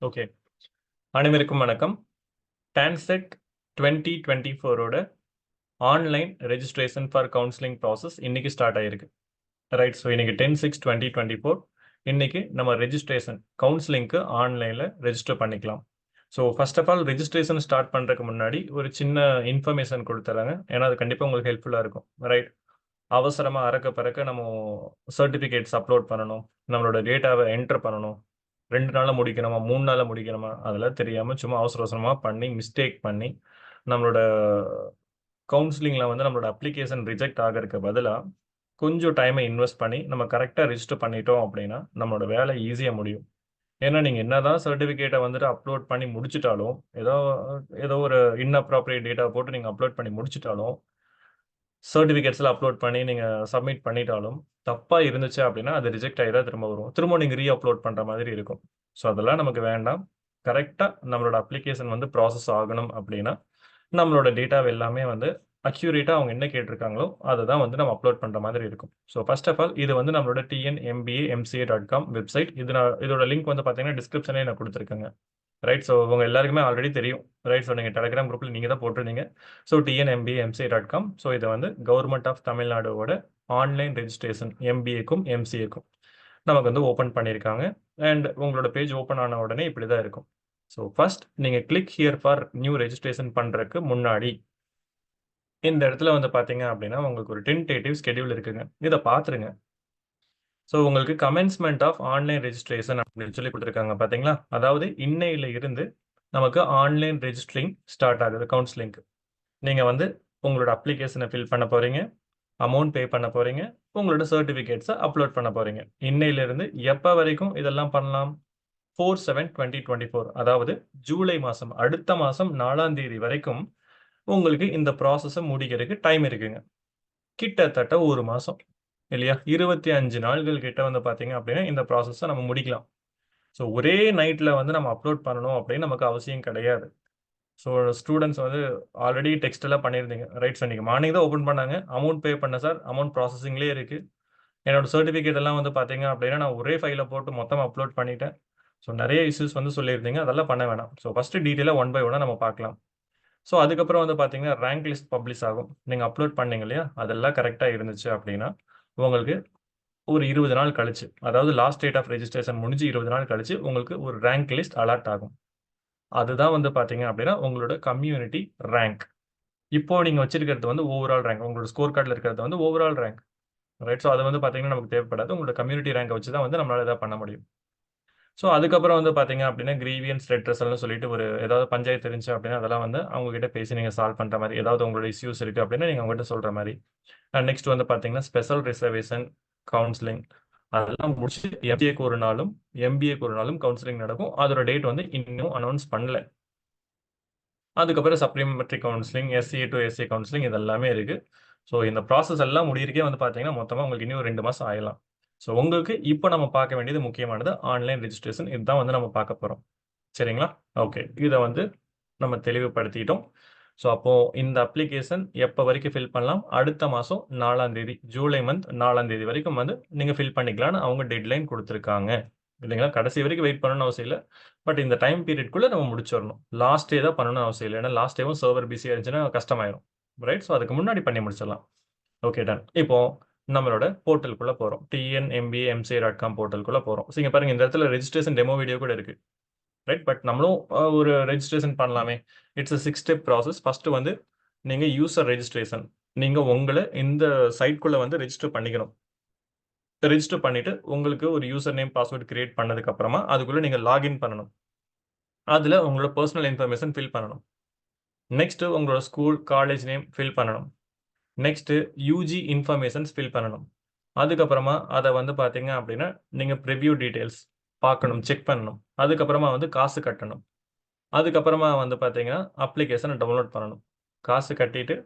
Okay. அனைவருக்கும் வணக்கம். TANCET 2024ஓட online registration for counselling process இன்னைக்கு ஸ்டார்ட் ஆயிருக்கு. ரைட். ஸோ இன்னைக்கு 10/6/2024 இன்னைக்கு நம்ம ரெஜிஸ்ட்ரேஷன் கவுன்சிலிங்க்கு ஆன்லைனில் ரெஜிஸ்டர் பண்ணிக்கலாம். So first of all registration start பண்ணுறதுக்கு முன்னாடி ஒரு சின்ன இன்ஃபர்மேஷன் கொடுத்துறாங்க. ஏன்னா அது கண்டிப்பாக உங்களுக்கு ஹெல்ப்ஃபுல்லாக இருக்கும். ரைட். அவசரமாக அறக்க பறக்க நம்ம சர்டிஃபிகேட்ஸ் அப்லோட் பண்ணணும், நம்மளோட டேட்டாவை என்டர் பண்ணணும், 2 நாளில் முடிக்கணுமா 3 நாளில் முடிக்கணுமா அதெல்லாம் தெரியாமல் சும்மா அவசர அவசரமாக பண்ணி மிஸ்டேக் பண்ணி நம்மளோட கவுன்சிலிங்கில் வந்து நம்மளோட அப்ளிகேஷன் ரிஜெக்ட் ஆகிறதுக்கு பதிலாக கொஞ்சம் டைமை இன்வெஸ்ட் பண்ணி நம்ம கரெக்டாக ரிஜிஸ்டர் பண்ணிட்டோம் அப்படின்னா நம்மளோட வேலை ஈஸியாக முடியும். ஏன்னா நீங்கள் என்னதான் சர்டிஃபிகேட்டை வந்துட்டு அப்லோட் பண்ணி முடிச்சிட்டாலும் ஏதோ ஏதோ ஒரு இன்அப்ராப்ரியேட் டேட்டா போட்டு நீங்கள் அப்லோட் பண்ணி முடிச்சிட்டாலும் சர்டிஃபிகேட்ஸில் அப்லோட் பண்ணி நீங்கள் சப்மிட் பண்ணிட்டாலும் தப்பாக இருந்துச்சு அப்படின்னா அது ரிஜெக்ட் ஆகி தான் திரும்ப வரும். திரும்ப நீங்கள் ரீ அப்லோட் பண்ணுற மாதிரி இருக்கும். ஸோ அதெல்லாம் நமக்கு வேண்டாம். கரெக்டாக நம்மளோட அப்ளிகேஷன் வந்து ப்ராசஸ் ஆகணும் அப்படின்னா நம்மளோட டேட்டாவை எல்லாமே வந்து அக்யூரேட்டாக அவங்க என்ன கேட்டிருக்காங்களோ அதை தான் வந்து நம்ம அப்லோட் பண்ணுற மாதிரி இருக்கும். ஸோ ஃபர்ஸ்ட் ஆஃப் ஆல் இது வந்து நம்மளோட tnmbamca.com வெப்சைட். இதோட லிங்க் வந்து பார்த்தீங்கன்னா டிஸ்கிரிப்ஷனே நான் கொடுத்துருக்கேங்க. ரைட். ஸோ உங்கள் எல்லாருக்குமே ஆல்ரெடி தெரியும். ரைட். ஸோ நீங்கள் டெலிகிராம் குரூப்பில் நீங்கள் தான் போட்டிருந்தீங்க. So tnmbamca.com. ஸோ இதை வந்து கவர்மெண்ட் ஆஃப் தமிழ்நாடோட ஆன்லைன் ரெஜிஸ்ட்ரேஷன் எம்பிஏக்கும் எம்சிஏக்கும் நமக்கு வந்து ஓப்பன் பண்ணியிருக்காங்க. அண்ட் உங்களோட பேஜ் ஓப்பன் ஆன உடனே இப்படி தான் இருக்கும். ஸோ ஃபர்ஸ்ட் நீங்கள் click here for new registration பண்ணுறதுக்கு முன்னாடி இந்த இடத்துல வந்து பார்த்தீங்க அப்படின்னா உங்களுக்கு ஒரு டென்டேட்டிவ் ஸ்கெடியூல் இருக்குங்க. இதை பார்த்துருங்க. ஸோ உங்களுக்கு கமென்ஸ்மெண்ட் ஆஃப் ஆன்லைன் ரெஜிஸ்ட்ரேஷன் அப்படின்னு சொல்லி கொடுத்துருக்காங்க பார்த்தீங்களா? அதாவது இன்னையில இருந்து நமக்கு ஆன்லைன் ரெஜிஸ்ட்ரிங் ஸ்டார்ட் ஆகுது கவுன்சிலிங்க்கு. நீங்கள் வந்து உங்களோட அப்ளிகேஷனை ஃபில் பண்ண போகிறீங்க, அமௌண்ட் பே பண்ண போகிறீங்க, உங்களோட சர்டிஃபிகேட்ஸை அப்லோட் பண்ண போகிறீங்க. இன்னையிலிருந்து எப்போ வரைக்கும் இதெல்லாம் பண்ணலாம்? 4/7/2024 அதாவது ஜூலை மாதம் அடுத்த மாதம் 4ஆம் தேதி வரைக்கும் உங்களுக்கு இந்த ப்ராசஸை முடிக்கிறதுக்கு டைம் இருக்குங்க. கிட்டத்தட்ட ஒரு மாதம் இல்லையா? 25 நாள்கள் கிட்ட வந்து பார்த்தீங்க அப்படின்னா இந்த ப்ராசஸை நம்ம முடிக்கலாம். ஸோ ஒரே நைட்டில் வந்து நம்ம அப்லோட் பண்ணணும் அப்படின்னு நமக்கு அவசியம் கிடையாது. ஸோ ஸ்டூடெண்ட்ஸ் வந்து ஆல்ரெடி டெக்ஸ்ட் எல்லாம் பண்ணியிருந்தீங்க. ரைட். ஸோ நீங்கள் மார்னிங் தான் ஓப்பன் பண்ணாங்க. அமௌண்ட் பே பண்ண சார், அமௌண்ட் ப்ராசஸிங்லேயே இருக்குது. என்னோட சர்டிஃபிகேட் எல்லாம் வந்து பார்த்தீங்க அப்படின்னா நான் ஒரே ஃபைலை போட்டு மொத்தமாக அப்லோட் பண்ணிட்டேன். ஸோ நிறைய இஷ்யூஸ் வந்து சொல்லியிருந்தீங்க. அதெல்லாம் பண்ண வேணாம். ஸோ ஃபஸ்ட்டு டீட்டெயிலாக 1 by 1 நம்ம பார்க்கலாம். ஸோ அதுக்கப்புறம் வந்து பார்த்தீங்கன்னா ரேங்க் லிஸ்ட் பப்ளிஷ் ஆகும். நீங்கள் அப்லோட் பண்ணீங்க இல்லையா? அதெல்லாம் கரெக்டாக இருந்துச்சு அப்படின்னா உங்களுக்கு ஒரு 20 நாள் கழிச்சு, அதாவது லாஸ்ட் டேட் ஆஃப் ரெஜிஸ்ட்ரேஷன் முடிஞ்சு 20 நாள் கழிச்சு உங்களுக்கு ஒரு ரேங்க் லிஸ்ட் அலர்ட் ஆகும். அதுதான் வந்து பார்த்தீங்க அப்படின்னா உங்களோட கம்யூனிட்டி ரேங்க். இப்போ நீங்கள் வச்சிருக்கிறது வந்து ஓவரால் ரேங்க். உங்களோட ஸ்கோர் கார்டில் இருக்கிறது வந்து ஓவரால் ரேங்க். ரைட். ஸோ அது வந்து பார்த்தீங்கன்னா நமக்கு தேவைப்படாது. உங்களோட கம்யூனிட்டி ரேங்கை வச்சு தான் வந்து நம்மளால எதாவது பண்ண முடியும். ஸோ அதுக்கப்புறம் வந்து பார்த்தீங்க அப்படின்னா கிரீவியன்ஸ் ரெட்ரஸல்னு சொல்லிட்டு ஒரு ஏதாவது பஞ்சாயத்து இருந்துச்சு அப்படின்னா அதெல்லாம் வந்து அவங்ககிட்ட பேசி நீங்கள் சால்வ் பண்ணுற மாதிரி, ஏதாவது உங்களோட இஷ்யூஸ் இருக்குது அப்படின்னா நீங்கள் அவங்ககிட்ட சொல்கிற மாதிரி. அண்ட் நெக்ஸ்ட் வந்து பார்த்தீங்கன்னா ஸ்பெஷல் ரிசர்வேஷன் கவுன்சிலிங் அதெல்லாம் முடிச்சு எம்பிஏக்கு ஒரு நாளும் எம்பிஏக்கு ஒரு நாளும் கவுன்சிலிங் நடக்கும். அதோட டேட் வந்து இன்னும் அனௌன்ஸ் பண்ணல. அதுக்கப்புறம் supplementary counselling, SC to SC counselling இதெல்லாமே இருக்குது. ஸோ இந்த ப்ராசஸ் எல்லாம் முடியிருக்கே வந்து பார்த்தீங்கன்னா மொத்தமாக உங்களுக்கு இன்னும் 2 மாதம் ஆகலாம். ஸோ உங்களுக்கு இப்போ நம்ம பார்க்க வேண்டியது முக்கியமானது ஆன்லைன் ரெஜிஸ்ட்ரேஷன். இதுதான் வந்து நம்ம பார்க்க போகிறோம். சரிங்களா? ஓகே. இதை வந்து நம்ம தெளிவுபடுத்திட்டோம். ஸோ அப்போது இந்த அப்ளிகேஷன் எப்போ வரைக்கும் ஃபில் பண்ணலாம்? அடுத்த மாதம் 4ஆம் தேதி, ஜூலை மந்த் 4ஆம் தேதி வரைக்கும் வந்து நீங்கள் ஃபில் பண்ணிக்கலாம்னு அவங்க டெட்லைன் கொடுத்துருக்காங்க. இல்லைங்களா? கடைசி வரைக்கும் வெயிட் பண்ணணும்னு அவசியம் இல்லை. பட் இந்த டைம் பீரியட்குள்ளே நம்ம முடிச்சிடணும். லாஸ்ட் டே தான் பண்ணணும்னு அவசியம் இல்லை. ஏன்னா லாஸ்ட் டேவும் சர்வர் பிஸியாக இருந்துச்சுன்னா கஷ்டமாயிரும். ரைட். ஸோ அதுக்கு முன்னாடி பண்ணி முடிச்சிடலாம். Okay, done. இப்போ நம்மளோட போர்ட்டலுக்குள்ளே போகிறோம். tnmbamca.com போர்ட்டலுக்குள்ளே போகிறோம். ஸோ இங்கே பாருங்கள், இந்த இடத்துல ரெஜிஸ்ட்ரேஷன் டெமோ வீடியோ கூட இருக்குது. ரைட். பட் நம்மளும் ஒரு ரெஜிஸ்ட்ரேஷன் பண்ணலாமே. It's a 6 step process. First வந்து நீங்கள் யூசர் ரெஜிஸ்ட்ரேஷன், நீங்கள் உங்களை இந்த சைட்குள்ளே வந்து ரெஜிஸ்டர் பண்ணிக்கணும். ரெஜிஸ்டர் பண்ணிவிட்டு உங்களுக்கு ஒரு யூசர் நேம் பாஸ்வேர்டு கிரியேட் பண்ணதுக்கப்புறமா அதுக்குள்ளே நீங்கள் லாகின் பண்ணணும். அதில் உங்களோட பர்சனல் இன்ஃபர்மேஷன் ஃபில் பண்ணணும். நெக்ஸ்ட்டு உங்களோட ஸ்கூல் காலேஜ் நேம் ஃபில் பண்ணணும். நெக்ஸ்ட்டு யூஜி இன்ஃபர்மேஷன்ஸ் ஃபில் பண்ணணும். அதுக்கப்புறமா அதை வந்து பார்த்தீங்க அப்படின்னா நீங்கள் ப்ரிவ்யூ டீட்டெயில்ஸ் பார்க்கணும், செக் பண்ணணும். அதுக்கப்புறமா வந்து காசு கட்டணும். அதுக்கப்புறமா வந்து பார்த்தீங்கன்னா அப்ளிகேஷனை டவுன்லோட் பண்ணணும். காசு கட்டிட்டு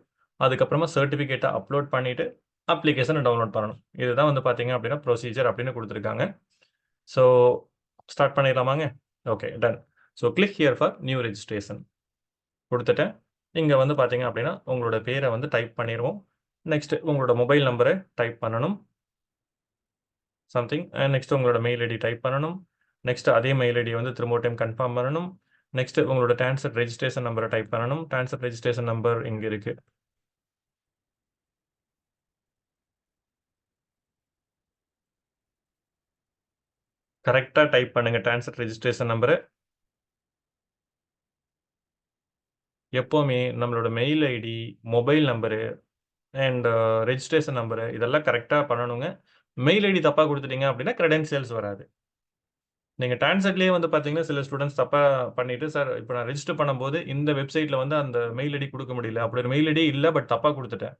அதுக்கப்புறமா சர்டிஃபிகேட்டை அப்லோட் பண்ணிவிட்டு அப்ளிகேஷனை டவுன்லோட் பண்ணணும். இதுதான் வந்து பார்த்தீங்க அப்படின்னா ப்ரொசீஜர் அப்படின்னு கொடுத்துருக்காங்க. ஸோ ஸ்டார்ட் பண்ணிடலாமாங்க? Okay, done. So click here for new registration கொடுத்துட்டேன். இங்கே வந்து பார்த்தீங்க அப்படின்னா உங்களோட பேரை வந்து டைப் பண்ணிடுவோம். நெக்ஸ்ட்டு உங்களோட மொபைல் நம்பரை டைப் பண்ணணும் சம்திங். நெக்ஸ்ட் உங்களோட மெயில் ஐடி டைப் பண்ணணும். நெக்ஸ்ட் அதே மெயில் ஐடியை வந்து திரும்ப டைம் கன்ஃபார்ம் பண்ணணும். நெக்ஸ்ட் உங்களோட டான்செட் ரெஜிஸ்ட்ரேஷன் நம்பரை டைப் பண்ணணும். டான்செட் ரெஜிஸ்ட்ரேஷன் நம்பர் இங்கே இருக்கு. கரெக்டாக டைப் பண்ணுங்க டான்செட் ரெஜிஸ்ட்ரேஷன் நம்பரை. எப்போவுமே நம்மளோட mail ID, mobile number and registration number இதெல்லாம் கரெக்டாக பண்ணணுங்க. மெயில் ஐடி தப்பாக கொடுத்துட்டீங்க அப்படின்னா கிரெடென்ஷியல்ஸ் வராது. நீங்கள் டான்செட்லேயே வந்து பார்த்தீங்கன்னா சில ஸ்டூடெண்ட்ஸ் தப்பாக பண்ணிட்டு, சார் இப்போ நான் ரெஜிஸ்டர் பண்ணும்போது இந்த வெப்சைட்டில் வந்து அந்த மெயில் ஐடி கொடுக்க முடியல, அப்படி ஒரு மெயில் ஐடி இல்லை, பட் தப்பாக கொடுத்துட்டேன்.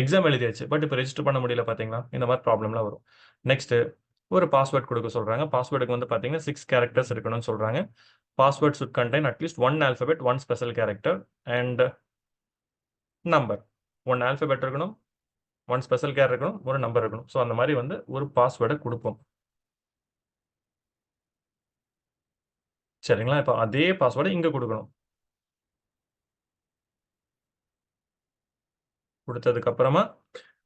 எக்ஸாம் எழுதியாச்சு, பட் இப்போ ரெஜிஸ்டர் பண்ண முடியல பார்த்தீங்களா? இந்த மாதிரி ப்ராப்ளம்லாம் வரும். நெக்ஸ்ட்டு ஒரு பாஸ்வேர்ட் கொடுக்க சொல்கிறாங்க. பாஸ்வேர்டுக்கு வந்து பார்த்தீங்கன்னா 6 கேரக்டர்ஸ் இருக்கணும்னு சொல்கிறாங்க. Password should contain at least 1 alphabet 1 special character and number. 1 alphabet இருக்கணும், 1 ஸ்பெஷல் கேரக்டர் இருக்கணும், ஒரு நம்பர் இருக்கணும். ஸோ அந்த மாதிரி வந்து ஒரு பாஸ்வேர்டை கொடுப்போம். சரிங்களா? இப்போ அதே பாஸ்வேர்டை இங்கே கொடுக்கணும். கொடுத்ததுக்கப்புறமா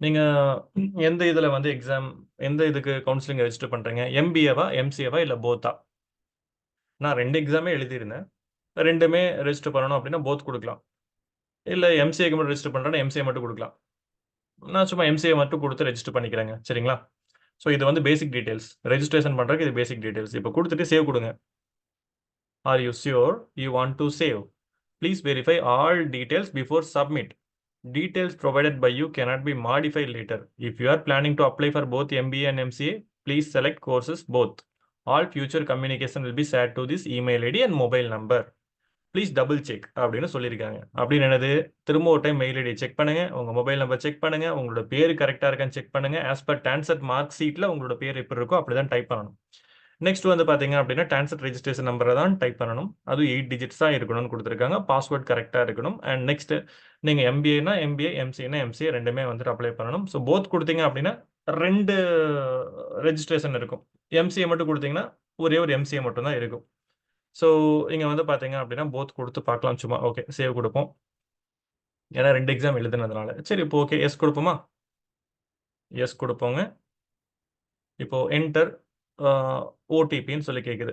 நீங்கள் எந்த இதில் வந்து எக்ஸாம், எந்த இதுக்கு கவுன்சிலிங் ரெஜிஸ்டர் பண்ணுறீங்க? எம்பிஏவா, எம்சிஏவா, இல்லை போத்தா? நான் 2 எக்ஸாமே எழுதியிருந்தேன். 2மே ரெஜிஸ்டர் பண்ணணும் அப்படின்னா போத் கொடுக்கலாம். இல்லை எம்சிஏக்கு மட்டும் ரெஜிஸ்டர் பண்ணுறேன்னா எம்சிஏ மட்டும் கொடுக்கலாம். நான் சும்மா எம்சிஏ மட்டும் கொடுத்து ரெஜிஸ்டர் பண்ணிக்கிறேங்க. சரிங்களா? ஸோ இது வந்து பேசிக் டீட்டெயில்ஸ். ரெஜிஸ்ட்ரேஷன் பண்ணுறதுக்கு இது பேசிக் டீட்டெயில்ஸ். இப்போ கொடுத்துட்டு சேவ் கொடுங்க. Are you sure you want to save? Please verify all details before submit. Details provided by you cannot be modified later. If you are planning to apply for both MBA and MCA, please select courses both. All future communication will be shared to this email ID and mobile number. Please double check அப்படின்னு சொல்லியிருக்காங்க. அப்படின்னு என்னது? திரும்ப ஒரு time mail ID check பண்ணுங்க, உங்க mobile number check பண்ணுங்க, உங்களோட பேர் கரெக்டாக இருக்கான்னு செக் பண்ணுங்க. ஆஸ் பர் டான்செட் மார்க் ஷீட்டில் உங்களோட பேர் எப்படி இருக்கோ அப்படிதான் டைப் பண்ணணும். நெக்ஸ்ட் வந்து பார்த்தீங்க அப்படின்னா டான்செட் ரெஜிஸ்ட்ரேஷன் நம்பரை தான் டைப் பண்ணணும். அதுவும் 8 டிஜிட்ஸ் தான் இருக்கணும்னு கொடுத்துருக்காங்க. பாஸ்வேர்ட் கரெக்டாக இருக்கணும். அண்ட் நெக்ஸ்ட் நீங்கள் எம்பிஏனா எம்பிஏ, எம்சிஏனா எம்சிஏ ரெண்டுமே வந்துட்டு அப்ளை பண்ணணும். ஸோ போத் கொடுத்தீங்க அப்படின்னா 2 ரெஜிஸ்ட்ரேஷன் இருக்கும். எம்சிஏ மட்டும் கொடுத்தீங்கன்னா ஒரே ஒரு எம்சிஏ மட்டும் தான் இருக்கும். ஸோ இங்கே வந்து பார்த்தீங்க அப்படின்னா போத் கொடுத்து பார்க்கலாம். சும்மா ஓகே சேவ் கொடுப்போம். ஏன்னா 2 எக்ஸாம் எழுதுனதுனால. சரி இப்போ ஓகே எஸ் கொடுப்போமா? எஸ் கொடுப்போங்க. இப்போ என்டர் ஓடிபின்னு சொல்லி கேட்குது.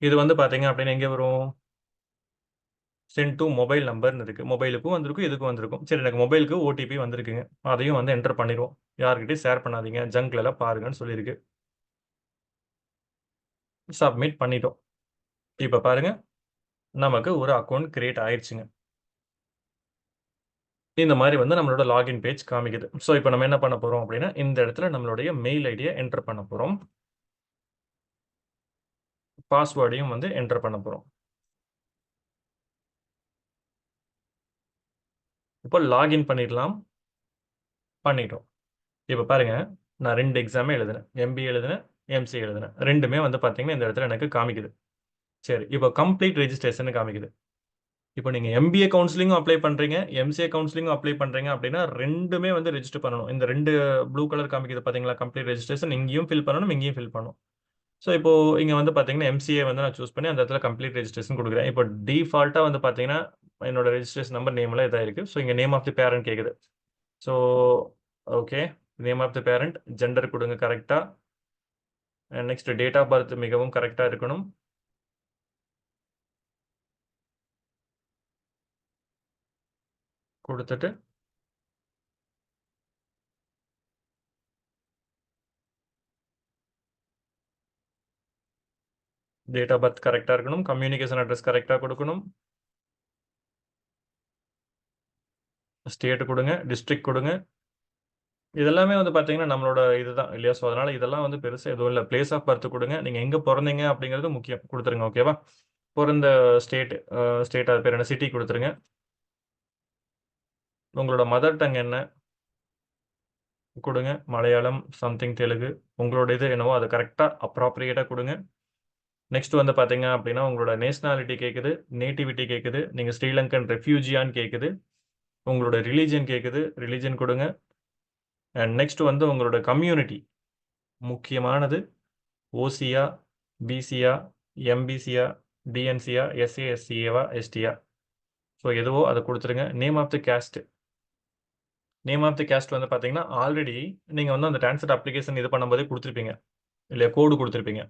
இது வந்து பார்த்தீங்க அப்படின்னா எங்கே வரும்? சென்ட் டு மொபைல் நம்பர்னு இருக்குது. மொபைலுக்கும் வந்திருக்கும், இதுக்கும் வந்திருக்கும். சரி எனக்கு மொபைலுக்கு ஓடிபி வந்திருக்குங்க. அதையும் வந்து என்டர் பண்ணிடுவோம். யார்கிட்டையும் ஷேர் பண்ணாதீங்க, ஜங்க்லலாம் பாருங்கன்னு சொல்லியிருக்கு. சப்மிட் பண்ணிட்டோம். இப்போ பாருங்க நமக்கு ஒரு அக்கௌண்ட் கிரியேட் ஆயிடுச்சுங்க. இந்த மாதிரி வந்து நம்மளோட லாகின் பேஜ் காமிக்குது. ஸோ இப்போ நம்ம என்ன பண்ண போகிறோம் அப்படின்னா இந்த இடத்துல நம்மளுடைய மெயில் ஐடியை என்டர் பண்ண போகிறோம். பாஸ்வேர்டையும் வந்து என்டர் பண்ண போகிறோம். இப்போ லாகின் பண்ணிடலாம். பண்ணிட்டோம். இப்போ பாருங்க நான் 2 எக்ஸாமே எழுதினேன். எம்பிஏ எழுதினேன், எம்சிஏ எழுதினேன். ரெண்டுமே வந்து பார்த்தீங்கன்னா இந்த இடத்துல எனக்கு காமிக்குது. சரி இப்போ கம்ப்ளீட் ரெஜிஸ்ட்ரேஷன் காமிக்குது. இப்போ நீங்கள் எம்பிஏ கவுன்சிலிங்கும் அப்ளை பண்ணுறீங்க, எம்சிஏ கவுன்சிலிங்கும் அப்ளை பண்ணுறீங்க அப்படின்னா ரெண்டுமே வந்து ரெஜிஸ்டர் பண்ணணும். இந்த 2 ப்ளூ கலர் காமிக்குது பார்த்தீங்களா? கம்ப்ளீட் ரெஜிஸ்ட்ரேஷன் இங்கேயும் ஃபில் பண்ணணும், இங்கேயும் ஃபில் பண்ணணும். ஸோ இப்போ இங்கே வந்து பார்த்தீங்கன்னா எம்சிஏ வந்து நான் சூஸ் பண்ணி அந்த இடத்துல கம்ப்ளீட் ரெஜிஸ்ட்ரேஷன் கொடுக்குறேன். இப்போ டிஃபால்ட்டாக வந்து பார்த்தீங்கன்னா என்னோட ரெஜிஸ்ட்ரேஷன் நம்பர் நேம்லாம் இதாக இருக்குது. ஸோ இங்கே நேம் ஆஃப் தி பேரண்ட் கேட்குது. So okay name of the parent, gender கொடுங்க கரெக்டாக. And next date of birth மிகவும் கரெக்டாக இருக்கணும். கொடுத்துட்டு டேட் ஆஃப் பர்த் கரெக்டாக இருக்கணும். கம்யூனிகேஷன் அட்ரஸ் கரெக்டாக கொடுக்கணும். ஸ்டேட் கொடுங்க, டிஸ்ட்ரிக்ட் கொடுங்க. இதெல்லாமே வந்து பார்த்தீங்கன்னா நம்மளோட இதுதான் இல்லையா? ஸோ அதனால் இதெல்லாம் வந்து பெருசாக எதுவும் இல்லை. பிளேஸ் ஆஃப் பர்த் கொடுங்க. நீங்கள் எங்கே பிறந்தீங்க அப்படிங்கிறது முக்கியம். கொடுத்துருங்க ஓகேவா? பிறந்த ஸ்டேட், ஸ்டேட் அது பேர் என்ன, சிட்டி கொடுத்துருங்க. உங்களோட மதர் டங் என்ன கொடுங்க. மலையாளம், சம்திங் தெலுங்கு, உங்களோட இது என்னவோ அதை கரெக்டாக அப்ராப்ரியேட்டாக கொடுங்க. நெக்ஸ்ட் வந்து பார்த்தீங்க அப்படின்னா உங்களோட நேஷனாலிட்டி கேட்குது, நேட்டிவிட்டி கேட்குது, நீங்கள் ஸ்ரீலங்கன் ரெஃப்யூஜியான்னு கேட்குது, உங்களோட ரிலீஜன் கேட்குது, ரிலீஜன் கொடுங்க. அண்ட் நெக்ஸ்ட் வந்து உங்களோட கம்யூனிட்டி முக்கியமானது. ஓசியா, பிசியா, எம்பிசியா, டிஎன்சியா, எஸ்ஏ, எஸ்சிஏவா, எஸ்டியா. ஸோ எதுவோ அதை கொடுத்துருங்க. Name of the caste, name of the caste வந்து பார்த்தீங்கன்னா ஆல்ரெடி நீங்கள் வந்து அந்த டான்செட் அப்ளிகேஷன் இது பண்ணும்போதே கொடுத்துருப்பீங்க இல்லையா? கோடு கொடுத்துருப்பீங்க.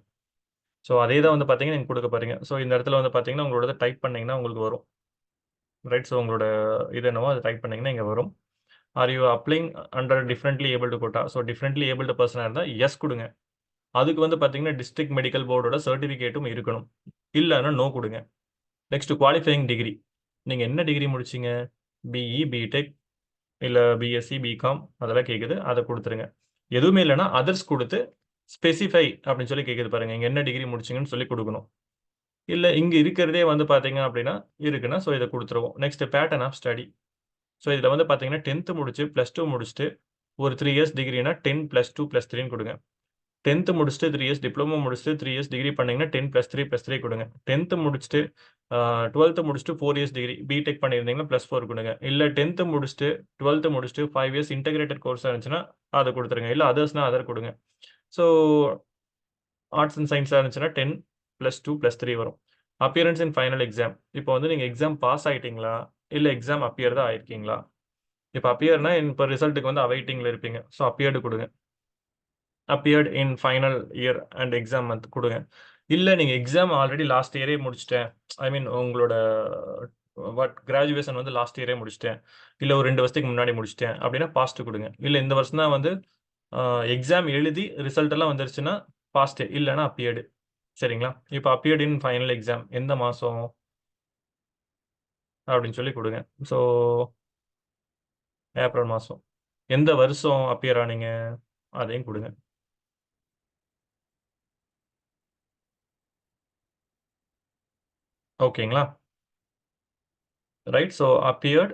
ஸோ அதே தான் வந்து பார்த்தீங்கன்னா நீங்கள் கொடுக்க போறீங்க. ஸோ இந்த இடத்துல வந்து பார்த்தீங்கன்னா உங்களோட டைப் பண்ணீங்கன்னா உங்களுக்கு வரும். ரைட். ஸோ உங்களோட இது என்னவோ அதை டைப் பண்ணீங்கன்னா இங்கே வரும். Are you applying under differently abled quota? So differently abled பர்சனாக இருந்தால் எஸ் கொடுங்க. அதுக்கு வந்து பார்த்தீங்கன்னா டிஸ்ட்ரிக்ட் மெடிக்கல் போர்டோட சர்டிஃபிகேட்டும் இருக்கணும். இல்லைன்னா நோ கொடுங்க. Next qualifying degree. நீங்கள் என்ன டிகிரி முடிச்சிங்க? பிஇ, பிடெக், இல்லை பிஎஸ்சி, பிகாம் அதெல்லாம் கேட்குது, அதை கொடுத்துருங்க. எதுவுமே இல்லைன்னா அதர்ஸ் கொடுத்து ஸ்பெசிஃபை அப்படின்னு சொல்லி கேட்குது பாருங்க. இங்கே என்ன டிகிரி முடிச்சிங்கன்னு சொல்லி கொடுக்கணும். இல்லை இங்கே இருக்கிறதே வந்து பார்த்தீங்க அப்படின்னா இருக்குன்னா ஸோ இதை கொடுத்துருவோம். Next pattern of study. So இதில் வந்து பார்த்தீங்கன்னா 10th முடிச்சு +2 முடிச்சுட்டு ஒரு 3 இயர்ஸ் டிகிரினா 10 +2 +3 கொடுங்க. 10th முடிச்சுட்டு 3 இயர்ஸ் டிப்ளமோ முடிச்சுட்டு 3 இயர்ஸ் டிகிரி பண்ணீங்கன்னா 10 +3 +3 கொடுங்க. 10th முடிச்சுட்டு 12th முடிச்சுட்டு 4 இயர்ஸ் டிகிரி பிடெக் பண்ணியிருந்தீங்கன்னா +4 கொடுங்க. இல்லை 10th முடிச்சுட்டு 12th முடிச்சுட்டு 5 இயர்ஸ் இன்டெகிரேட்டட் கோர்ஸாக இருந்துச்சுன்னா அதை கொடுத்துருங்க. இல்லை அதர்ஸ்னா அதர் கொடுங்க. ஸோ ஆர்ட்ஸ் அண்ட் சயின்ஸாக இருந்துச்சுன்னா 10 +2 +3 வரும். அப்பியரன்ஸ் இன் ஃபைனல் எக்ஸாம். இப்போ வந்து நீங்கள் எக்ஸாம் பாஸ் ஆகிட்டீங்களா இல்லை எக்ஸாம் அப்பியர் தான் ஆயிருக்கீங்களா? இப்போ அப்பியர்னா இப்போ ரிசல்ட்டுக்கு வந்து அவைட்டிங்கில் இருப்பீங்க. ஸோ அப்பியர்டு கொடுங்க. Appeared in final year and exam month கொடுங்க. இல்லை நீங்கள் எக்ஸாம் ஆல்ரெடி லாஸ்ட் இயரே முடிச்சிட்டேன், ஐ மீன் உங்களோட கிராஜுவேஷன் வந்து லாஸ்ட் இயரே முடிச்சிட்டேன், இல்லை ஒரு 2 வருஷத்துக்கு முன்னாடி முடிச்சிட்டேன் அப்படின்னா பாஸ்ட் கொடுங்க. இல்லை இந்த வருஷம் தான் வந்து எக்ஸாம் எழுதி ரிசல்ட் எல்லாம் வந்துருச்சுன்னா பாஸ்ட், இல்லைன்னா அப்பியர்டு. சரிங்களா? இப்போ அப்பியர்ட் இன் ஃபைனல் எக்ஸாம் எந்த மாதம் அப்படின்னு சொல்லி கொடுங்க. ஸோ ஏப்ரல் மாதம். எந்த வருஷம் அப்பியர் ஆனீங்க அதையும் கொடுங்க. ஓகேங்களா? ரைட். ஸோ அப்பியர்ட்,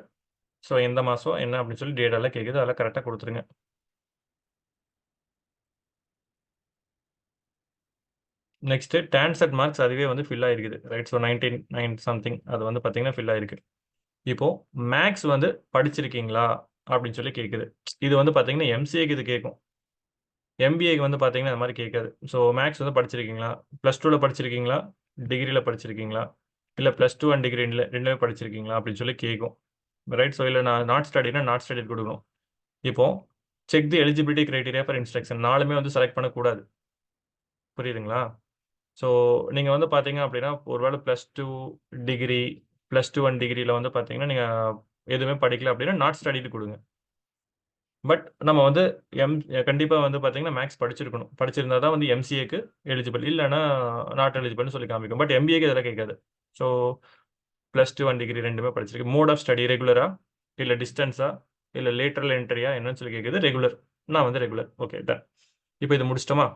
ஸோ எந்த மாதம் என்ன அப்படின்னு சொல்லி டேட்டெல்லாம் கேட்குது, அதெல்லாம் கரெக்டாக கொடுத்துருங்க. நெக்ஸ்ட்டு டான்செட் மார்க்ஸ் அதுவே வந்து ஃபில் ஆகிருக்குது. ரைட். ஸோ 99 சம்திங் அது வந்து பார்த்தீங்கன்னா ஃபில் ஆகிருக்கு. இப்போது மேக்ஸ் வந்து படிச்சிருக்கீங்களா அப்படின்னு சொல்லி கேட்குது. இது வந்து பார்த்தீங்கன்னா எம்சிஏக்கு இது கேட்கும். எம்பிஏக்கு வந்து பார்த்தீங்கன்னா அது மாதிரி கேட்காது. ஸோ மேக்ஸ் வந்து படிச்சிருக்கீங்களா, +2ல் படிச்சிருக்கீங்களா, டிகிரியில் படிச்சிருக்கீங்களா, இல்லை +2 அண்ட் டிகிரி ரெண்டுமே படிச்சிருக்கீங்களா அப்படின்னு சொல்லி கேட்கும். ரைட். ஸோ இல்லை நான் நாட் ஸ்டடினா நாட் ஸ்டடி கொடுக்கணும். இப்போது check the eligibility criteria for instruction 4மே வந்து செலக்ட் பண்ணக்கூடாது. புரியுதுங்களா? ஸோ நீங்கள் வந்து பார்த்தீங்க அப்படின்னா ஒருவேளை +2 டிகிரி, +2 அண்ட் டிகிரியில் வந்து பார்த்தீங்கன்னா நீங்கள் எதுவுமே படிக்கல அப்படின்னா நாட் ஸ்டடிட்டு கொடுங்க. பட் நம்ம வந்து கண்டிப்பாக வந்து பார்த்தீங்கன்னா மேக்ஸ் படிச்சிருக்கணும். படிச்சிருந்தா தான் வந்து எம்சிஏக்கு எலிஜிபிள், இல்லைன்னா நாட் எலிஜிபிள்னு சொல்லி காமிக்கும். பட் எம்பிஏக்கு இதெல்லாம் கேட்காது. ஸோ +2 அண்ட் டிகிரி ரெண்டுமே படிச்சிருக்கு. மோட் ஆஃப் ஸ்டடி ரெகுலரா, இல்லை டிஸ்டன்ஸா, இல்லை லேட்டரல் என்ட்ரியா என்னன்னு சொல்லி கேட்குது. ரெகுலர். நான் வந்து ரெகுலர். Okay done. இப்போ இது முடிச்சிட்டோமா?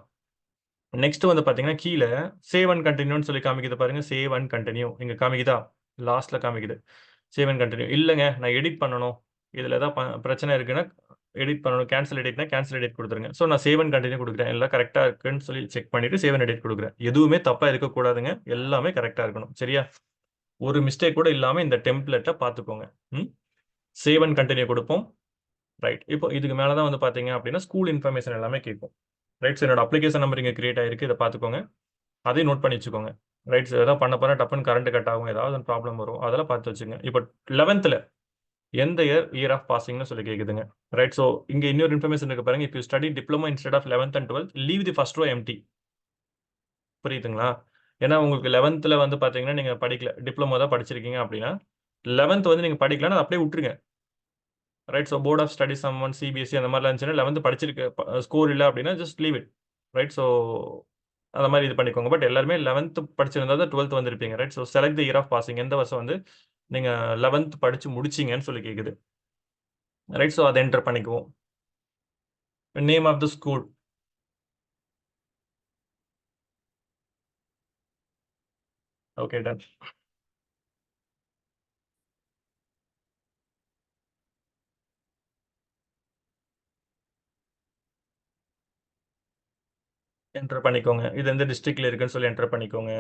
நெக்ஸ்ட் வந்து பார்த்தீங்கன்னா கீழே சேவ் அண்ட் கண்டினியூன்னு சொல்லி காமிக்குது பாருங்க. சேவ் அண்ட் கண்டினியூ இங்கே காமிக்குதா? லாஸ்ட்ல காமிக்குது சேவ் அண்ட் கண்டினியூ. இல்லைங்க நான் எடிட் பண்ணணும், இதில் ஏதாவது பிரச்சனை இருக்குன்னா எடிட் பண்ணணும், கேன்சல் எடிட்னா கேன்சல் எடிட் கொடுத்துருங்க. ஸோ நான் சேவ் அண்ட் கண்டினியூ கொடுக்குறேன். எல்லாம் கரெக்டாக இருக்குன்னு சொல்லி செக் பண்ணிட்டு சேவ் அண்ட் எடிட் கொடுக்குறேன். எதுவுமே தப்பாக இருக்கக்கூடாதுங்க, எல்லாமே கரெக்டாக இருக்கணும். சரியா? ஒரு மிஸ்டேக் கூட இல்லாமல் இந்த டெம்ப்ளெட்டை பார்த்துக்கோங்க. சேவ் அண்ட் கண்டினியூ கொடுப்போம். ரைட். இப்போ இதுக்கு மேலே தான் வந்து பார்த்தீங்க அப்படின்னா ஸ்கூல் இன்ஃபர்மேஷன் எல்லாமே கேட்கும். ரைட். ஸோ என்னோட அப்ளிகேஷன் நம்பர் இங்கே கிரியேட் ஆயிருக்கு, இதை பார்த்துக்கோங்க. அதையும் நோட் பண்ணி வச்சுக்கோங்க. ரைட். ஸோ ஏதாவது பண்ண போனால் டப்புன்னு கரண்ட் கட் ஆகும், ஏதாவது ப்ராப்ளம் வரும், அதெல்லாம் பார்த்து வச்சுங்க. இப்போ 11th எந்த இயர் ஆஃப் பாசிங்னு சொல்லி கேட்குதுங்க. ரைட். ஸோ இங்கே இன்னொரு இன்ஃபர்மேஷன் இருக்கு பாருங்க. இப்போ study diploma instead of 11th and 12th leave the first row empty. புரியுதுங்களா? ஏன்னா உங்களுக்கு 11th வந்து பார்த்தீங்கன்னா நீங்கள் படிக்கல, டிப்ளமோ தான் படிச்சிருக்கீங்க அப்படின்னா 11th வந்து நீங்கள் படிக்கலன்னா அதை அப்படியே விட்டுருங்க. Right. So board of study சம்மன் சிபிஎஸ்சி அந்த மாதிரிலாம் இருந்துச்சுன்னா 11th படிச்சிருக்க ஸ்கோர் இல்லை அப்படின்னா just leave it. Right. So அந்த மாதிரி இது பண்ணிக்கோங்க. பட் எல்லாருமே 11th படிச்சிருந்தா தான் 12th வந்திருப்பீங்க. Right. So select the year of passing, எந்த வருஷம் வந்து நீங்கள் 11th படிச்சு முடிச்சிங்கன்னு சொல்லி கேட்குது. ரைட். ஸோ அதை என்டர் பண்ணிக்குவோம். Name of the school, okay done. Enter பண்ணிக்கோங்க. இது எந்த டிஸ்ட்ரிக்ட்ல இருக்குன்னு சொல்லி என்டர் பண்ணிக்கோங்க.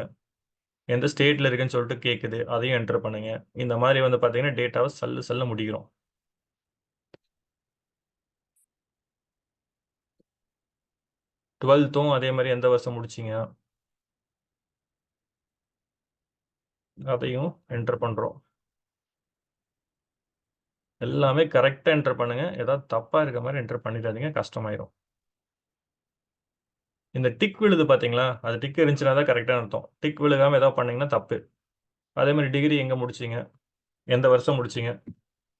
எந்த ஸ்டேட்ல இருக்குன்னு சொல்லிட்டு கேட்குது, அதையும் என்டர் பண்ணுங்க. இந்த மாதிரி வந்து பார்த்தீங்கன்னா டேட்டாவை சல்ல முடிக்கிறோம். 12th அதே மாதிரி எந்த வருஷம் முடிச்சிங்க அதையும் என்டர் பண்ணுறோம். எல்லாமே கரெக்டாக என்டர் பண்ணுங்க. ஏதாவது தப்பாக இருக்க மாதிரி என்டர் பண்ணிடாதீங்க, கஷ்டமாயிரும். இந்த டிக் விழுது பார்த்தீங்களா, அது டிக் இருந்துச்சுன்னா தான் கரெக்டான அர்த்தம். டிக் விழுகாமல் ஏதாவது பண்ணீங்கன்னா தப்பு. அதே மாதிரி டிகிரி எங்கே முடிச்சிங்க, எந்த வருஷம் முடிச்சிங்க,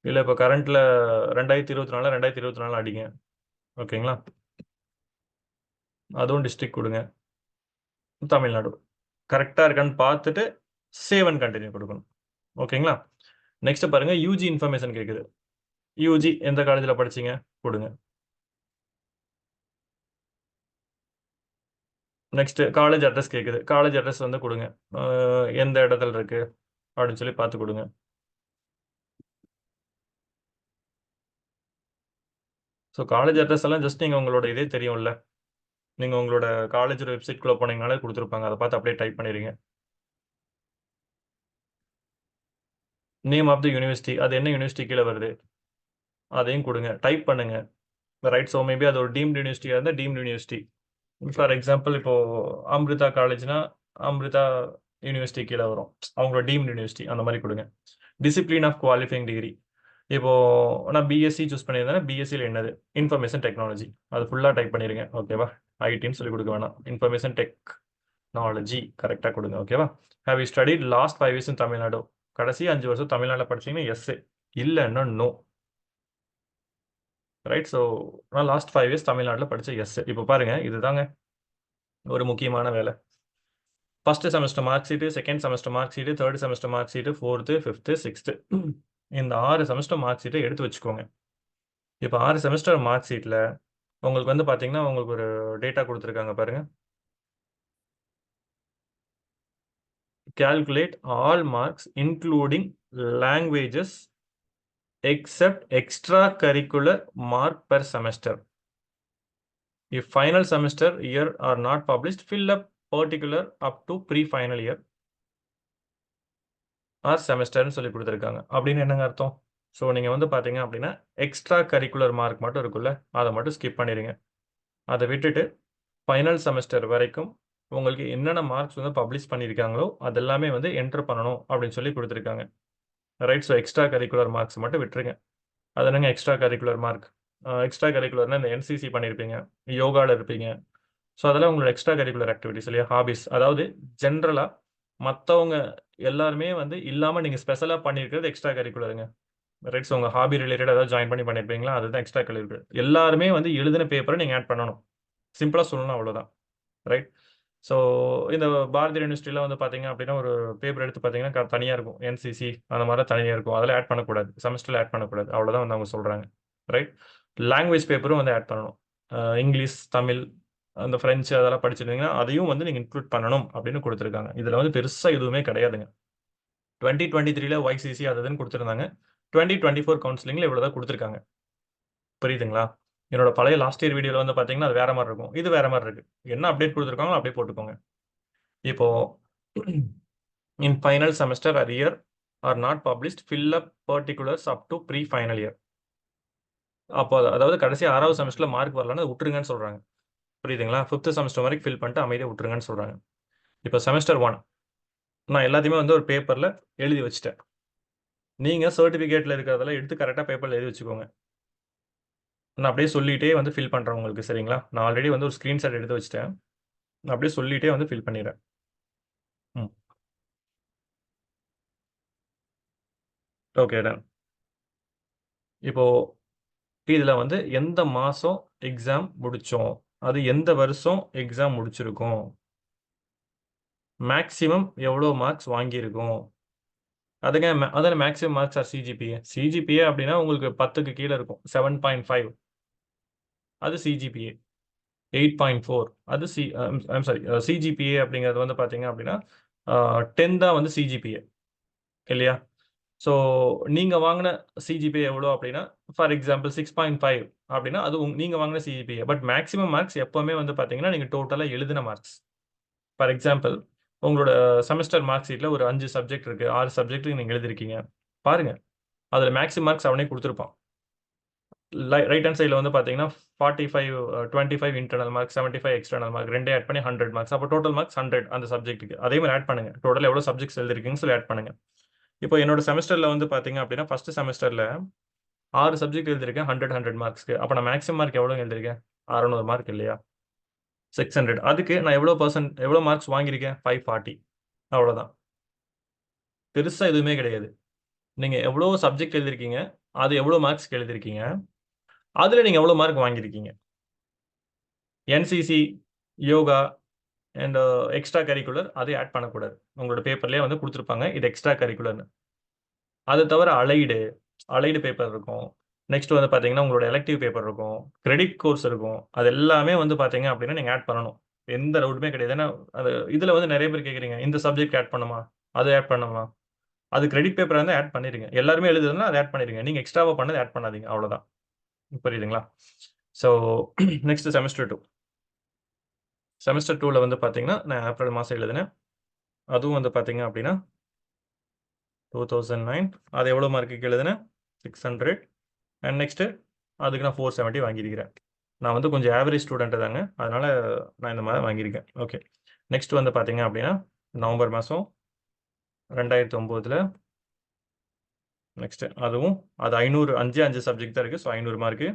இல்லை இப்போ கரண்ட்டில் 2024 2024 அடிங்க. ஓகேங்களா, அதுவும் டிஸ்ட்ரிக்ட் கொடுங்க. தமிழ்நாடு கரெக்டாக இருக்கான்னு பார்த்துட்டு சேவ் அண்ட் கண்டினியூ கொடுக்கணும். ஓகேங்களா, நெக்ஸ்ட் பாருங்க, யூஜி இன்ஃபர்மேஷன் கேட்குது. யூஜி எந்த காலேஜில் படிச்சீங்க கொடுங்க. நெக்ஸ்ட் காலேஜ் அட்ரஸ் கேட்குது. காலேஜ் அட்ரஸ் வந்து கொடுங்க. எந்த இடத்துல இருக்கு அப்படின்னு சொல்லி பார்த்து கொடுங்க. ஸோ காலேஜ் அட்ரஸ் எல்லாம் ஜஸ்ட் நீங்கள் உங்களோட இதே தெரியும்ல, நீங்கள் உங்களோட காலேஜோட வெப்சைட்குள்ளே போனீங்கனாலே கொடுத்துருப்பாங்க. அதை பார்த்து அப்படியே டைப் பண்ணிடுங்க. நேம் ஆஃப் த யூனிவர்சிட்டி, அது என்ன யூனிவர்சிட்டி கீழே வருது அதையும் கொடுங்க. டைப் பண்ணுங்க. ரைட், ஸோ மேபி அது ஒரு டீம்டு யூனிவர்சிட்டியாக இருந்தால் டீம்டு யூனிவர்சிட்டி. ஃபார் எக்ஸாம்பிள் இப்போ அம்ரிதா காலேஜ்னா அம்ரிதா யூனிவர்சிட்டி கீழே வரும், அவங்களோட டீம்டு யூனிவர்சிட்டி, அந்த மாதிரி கொடுங்க. டிசிப்ளின் ஆஃப் குவாலிஃபைங் டிகிரி, இப்போ நான் பிஎஸ்சி சூஸ் பண்ணியிருந்தேன். பிஎஸ்சியில் என்னது, இன்ஃபர்மேஷன் டெக்னாலஜி, அது ஃபுல்லாக டைப் பண்ணிடுங்க. ஓகேவா, ஐடின்னு சொல்லி கொடுக்க வேணாம், இன்ஃபர்மேஷன் டெக்னாலஜி கரெக்டாக கொடுங்க. ஓகேவா. Have you studied last 5 years இன் தமிழ்நாடு, கடைசி 5 வருஷம் தமிழ்நாட்டில் படிச்சீங்கன்னா எஸ், இல்லைன்னா நோ. ரைட், ஸோ நான் லாஸ்ட் 5 years தமிழ்நாட்டில் படித்த எஸ். இப்போ பாருங்க, இதுதாங்க ஒரு முக்கியமான வேலை. First semester mark sheet, second semester mark sheet, third semester mark sheet, 4th, 5th, 6th, இந்த 6 செமஸ்டர் மார்க் ஷீட்டை எடுத்து வச்சுக்கோங்க. இப்போ 6 செமஸ்டர் மார்க் ஷீட்டில் உங்களுக்கு வந்து பார்த்தீங்கன்னா உங்களுக்கு ஒரு டேட்டா கொடுத்துருக்காங்க பாருங்க. calculate all marks including languages except extracurricular mark per semester. If final semester year are not published, fill up particular up to pre-final year or செமஸ்டர்னு சொல்லி கொடுத்துருக்காங்க. அப்படின்னு என்னங்க அர்த்தம்? ஸோ நீங்கள் வந்து பார்த்தீங்க அப்படின்னா எக்ஸ்ட்ரா கரிக்குலர் மார்க் மட்டும் இருக்குல்ல, அதை மட்டும் ஸ்கிப் பண்ணிடுங்க. அதை விட்டுட்டு ஃபைனல் செமஸ்டர் வரைக்கும் உங்களுக்கு என்னென்ன மார்க்ஸ் வந்து பப்ளிஷ் பண்ணியிருக்காங்களோ அதெல்லாமே வந்து என்டர் பண்ணணும் அப்படின்னு சொல்லி கொடுத்துருக்காங்க. Right, so extra curricular marks மட்டும் விட்டுருங்க. அது என்னங்க எக்ஸ்ட்ரா கரிக்குலர் மார்க்? எக்ஸ்ட்ரா கரிக்குலர்னா இந்த என்சிசி பண்ணியிருப்பீங்க, யோகாவில் இருப்பீங்க. ஸோ அதெல்லாம் உங்களோட எக்ஸ்ட்ரா கரிக்குலர் ஆக்டிவிட்டிஸ் இல்லையா, ஹாபிஸ். அதாவது ஜென்ரலாக மற்றவங்க எல்லாருமே வந்து இல்லாமல் நீங்கள் ஸ்பெஷலாக பண்ணியிருக்கிறது எக்ஸ்ட்ரா கரிக்குலருங்க. ரைட், ஸோ உங்கள் ஹாபி ரிலேட்டட் ஏதாவது ஜாயின் பண்ணியிருப்பீங்களா, அதுதான் எக்ஸ்ட்ரா கரிக்குலர். எல்லாருமே வந்து எழுதின பேப்பரை நீங்கள் ஆட் பண்ணணும். சிம்பிளாக சொல்லணும், அவ்வளோதான். ரைட், ஸோ இந்த பாரதியார் யூனிவர்சிட்டியில் வந்து பார்த்தீங்க அப்படின்னா ஒரு பேப்பர் எடுத்து பார்த்தீங்கன்னா தனியாக இருக்கும், என்சிசி அந்த மாதிரி தனியாக இருக்கும். அதெல்லாம் ஆட் பண்ணக்கூடாது, செமஸ்டரில் ஆட் பண்ணக்கூடாது, அவ்வளோதான் வந்து அவங்க சொல்கிறாங்க. ரைட், லாங்குவேஜ் பேப்பரும் வந்து ஆட் பண்ணணும். இங்கிலீஷ், தமிழ், அந்த ஃப்ரெஞ்சு அதெல்லாம் படிச்சிருந்தீங்கன்னா அதையும் வந்து நீங்கள் இன்க்ளூட் பண்ணணும் அப்படின்னு கொடுத்துருக்காங்க. இதில் வந்து பெருசாக எதுவுமே கிடையாதுங்க. 2023 ஒய்சிசி அதுன்னு கொடுத்துருந்தாங்க. 2024 கவுன்சிலிங்கில் இவ்வளோ தான் கொடுத்துருக்காங்க. புரியுதுங்களா? என்னோட பழைய லாஸ்ட் இயர் வீடியோவில் வந்து பார்த்தீங்கன்னா அது வேற மாதிரி இருக்கும், இது வேற மாதிரி இருக்கு. என்ன அப்டேட் கொடுத்துருக்காங்களோ அப்படியே போட்டுக்கோங்க. இப்போ in final semester or year or not published, fill up particulars up to pre final year. அப்போ அதாவது கடைசி 6வது செமஸ்டரில் மார்க் வரலன்னு விட்டுருங்கன்னு சொல்கிறாங்க. புரியுதுங்களா? 5th செமஸ்டர் வரைக்கும் ஃபில் பண்ணிட்டு அமைதியாக விட்டுருங்கன்னு சொல்கிறாங்க. இப்போ செமஸ்டர் 1 நான் எல்லாத்தையுமே வந்து ஒரு பேப்பரில் எழுதி வச்சுட்டேன். நீங்கள் சர்டிஃபிகேட்டில் இருக்கிறதெல்லாம் எடுத்து கரெக்டாக பேப்பரில் எழுதி வச்சுக்கோங்க. நான் அப்படியே சொல்லிகிட்டே வந்து ஃபில் பண்ணுறேன் உங்களுக்கு, சரிங்களா? நான் ஆல்ரெடி வந்து ஒரு ஸ்க்ரீன்ஷாட் எடுத்து வச்சுட்டேன். நான் அப்படியே சொல்லிகிட்டே வந்து ஃபில் பண்ணிடுறேன். Okay done. இப்போ இதில் வந்து எந்த மாதம் எக்ஸாம் முடித்தோம், அது எந்த வருஷம் எக்ஸாம் முடிச்சிருக்கோம், மேக்ஸிமம் எவ்வளோ மார்க்ஸ் வாங்கியிருக்கோம், அதுங்க அதான maximum marks or CGPA. CGPA அப்படின்னா உங்களுக்கு 10க்கு கீழே இருக்கும், 7.5 அது சிஜிபிஏ. 8.4 அது சாரி சிஜிபிஏ அப்படிங்கிறது வந்து பார்த்தீங்க அப்படின்னா 10 தான் வந்து சிஜிபிஏ இல்லையா? ஸோ நீங்கள் வாங்கின சிஜிபிஏ எவ்வளோ அப்படின்னா, ஃபார் எக்ஸாம்பிள் 6.5 அப்படின்னா அது நீங்கள் வாங்கின சிஜிபிஏ. பட் மேக்ஸிமம் மார்க்ஸ் எப்போவுமே வந்து பார்த்தீங்கன்னா நீங்கள் டோட்டலாக எழுதின மார்க்ஸ். ஃபார் எக்ஸாம்பிள் உங்களோட செமஸ்டர் மார்க் ஷீட்டில் ஒரு 5 சப்ஜெக்ட் இருக்குது, 6 சப்ஜெக்ட்டுக்கு நீங்கள் எழுதிருக்கீங்க பாருங்கள், அதில் மேக்ஸிமம் மார்க்ஸ் அவனே கொடுத்துருப்பான். ரைட் ஹேண்ட் சைடில் வந்து பார்த்தீங்கன்னா 45 25 இன்டர்னல் மார்க், 75 எக்ஸ்டர்னல் மார்க், ரெண்டே ஆட் பண்ணி 100 மார்க்ஸ். அப்போ டோட்டல் மார்க்ஸ் 100 அந்த சப்ஜெக்ட்டுக்கு. அதே மாதிரி ஆட் பண்ணுங்க, டோட்டல் எவ்வளோ சப்ஜெக்ட்ஸ் எழுதிருக்கீங்கன்னு சொல்லி ஆட் பண்ணுங்க. இப்போ என்னோட செமஸ்டரில் வந்து பார்த்தீங்க அப்படின்னா ஃபர்ஸ்ட் செமஸ்டரில் 6 சப்ஜெக்ட் எழுதிருக்கேன், 100 மார்க்ஸ்க்கு. அப்போ நான் மேக்ஸிமம் மார்க் எவ்வளோ எழுதிருக்கேன்? 600 மார்க் இல்லையா? 600. அதுக்கு நான் எவ்வளோ மார்க்ஸ் வாங்கியிருக்கேன்? 540. அவ்வளோதான். பெருசா எதுவுமே கிடையாது. நீங்க எவ்வளோ சப்ஜெக்ட் எழுதிருக்கீங்க, அது எவ்வளோ மார்க்ஸ்க்கு எழுதிருக்கீங்க, அதுல நீங்க எவ்வளோ மார்க் வாங்கியிருக்கீங்க. NCC, yoga and extra curricular அதை ஆட் பண்ணக்கூடாது. உங்களோட பேப்பர்லேயே வந்து கொடுத்துருப்பாங்க இது எக்ஸ்ட்ரா கரிக்குலர்னு. அது தவிர அலைடு பேப்பர் இருக்கும். நெக்ஸ்ட் வந்து பார்த்தீங்கன்னா உங்களோட எலெக்டிவ் பேப்பர் இருக்கும், கிரெடிட் கோர்ஸ் இருக்கும். அது எல்லாமே வந்து பார்த்தீங்க அப்படின்னா நீங்கள் ஆட் பண்ணணும். எந்த டவுட்டுமே கிடையாது. ஏன்னா அது இதில் வந்து நிறைய பேர் கேட்குறீங்க இந்த சப்ஜெக்ட் ஆட் பண்ணுமா, அதை ஆட் பண்ணுமா. அது கிரெடிட் பேப்பர் வந்து ஆட் பண்ணிடுங்க. எல்லாருமே எழுதுதுன்னா அதை ஆட் பண்ணிடுங்க. நீங்கள் எக்ஸ்ட்ராவாக பண்ணது ஆட் பண்ணாதீங்க. அவ்வளோதான். புரியுதுங்களா? ஸோ நெக்ஸ்ட் செமஸ்டர் 2ல் வந்து பார்த்தீங்கன்னா நான் ஏப்ரல் மாதம் எழுதினேன். அதுவும் வந்து பார்த்தீங்க அப்படின்னா 2009. அது எவ்வளோ மார்க்குக்கு எழுதினேன்? 600. அண்ட் நெக்ஸ்ட்டு அதுக்கு நான் 470 வாங்கியிருக்கிறேன். நான் வந்து கொஞ்சம் ஆவரேஜ் ஸ்டூடெண்ட்டு தாங்க, அதனால் நான் இந்த மாதிரி வாங்கியிருக்கேன். ஓகே, நெக்ஸ்ட் வந்து பார்த்தீங்க அப்படின்னா நவம்பர் மாதம் 2009. நெக்ஸ்ட்டு அதுவும் அது 500, 5 சப்ஜெக்ட் தான் இருக்குது. So 500 mark.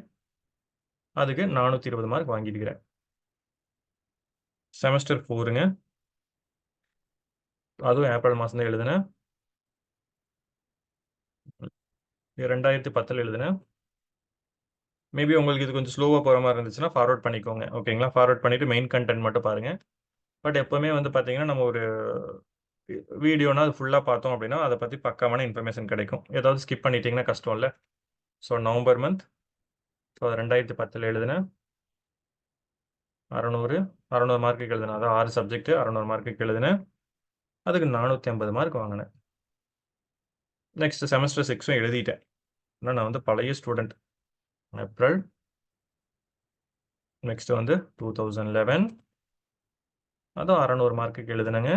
அதுக்கு 420 மார்க் வாங்கியிருக்கிறேன். செமஸ்டர் 4ங்க, அதுவும் ஏப்ரல் மாதம் தான் எழுதினேன். 2010 எழுதினேன். மேபி உங்களுக்கு இது கொஞ்சம் ஸ்லோவாக போகிற மாதிரி இருந்துச்சுன்னா ஃபார்வர்ட் பண்ணிக்கோங்க. ஓகேங்களா? ஃபார்வர்ட் பண்ணிவிட்டு மெயின் கண்டென்ட் மட்டும் பாருங்கள். பட் எப்போவுமே வந்து பார்த்தீங்கன்னா நம்ம ஒரு வீடியோனா அது ஃபுல்லாக பார்த்தோம் அப்படின்னா அதை பற்றி பக்காவான இன்ஃபர்மேஷன் கிடைக்கும். ஏதாவது ஸ்கிப் பண்ணிட்டீங்கன்னா கஷ்டம் இல்லை. ஸோ நவம்பர் மந்த், ஸோ 2010 எழுதினேன். 600 மார்க்குக்கு எழுதினேன். அதாவது 6 சப்ஜெக்ட் 600 மார்க்குக்கு எழுதினேன். அதுக்கு 450 மார்க் வாங்கினேன். நெக்ஸ்ட் செமஸ்டர் 6ம் எழுதிட்டேன். ஏன்னா நான் வந்து பழைய ஸ்டூடெண்ட். ஏப்ரல். நெக்ஸ்ட் வந்து 2011, அதுவும் 600 மார்க்குக்கு எழுதினேங்க.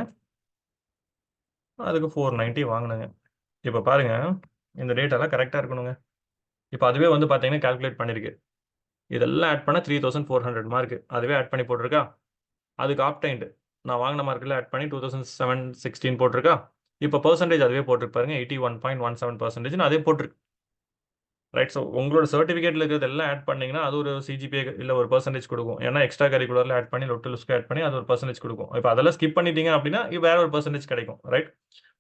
அதுக்கு 490 வாங்கினேங்க. இப்போ பாருங்க, இந்த டேட்டெல்லாம் கரெக்டாக இருக்கணுங்க. இப்போ அதுவே வந்து பார்த்தீங்கன்னா கால்குலேட் பண்ணியிருக்கு. இதெல்லாம் ஆட் பண்ணால் 3400 மார்க் அதுவே ஆட் பண்ணி போட்டிருக்கா. அதுக்கு ஆப்டைன்டு நான் வாங்கின மார்க்கில் ஆட் பண்ணி 2016 போட்டிருக்கா. இப்போ பர்சன்டேஜ் அதுவே போட்டிருப்பாருங்க 81.17% அதே போட்டிருக்கு. ரைட். ஸோ உங்களோட சர்டிஃபிகேட்டில் இருக்கிறது எல்லாம் ஆட் பண்ணிங்கன்னா அது ஒரு சிஜிபிஏ இல்லை ஒரு பர்சன்டேஜ் கொடுக்கும். ஏன்னா எக்ஸ்ட்ரா கரிக்குலரில் ஆட் பண்ணி லொட்டு லுஸ்க்கு ஆட் பண்ணி அது ஒரு பர்சன்டேஜ் கொடுக்கும். இப்போ அதெல்லாம் ஸ்கிப் பண்ணிட்டீங்க அப்படின்னா வேற ஒரு பர்சன்டேஜ் கிடைக்கும். ரைட்.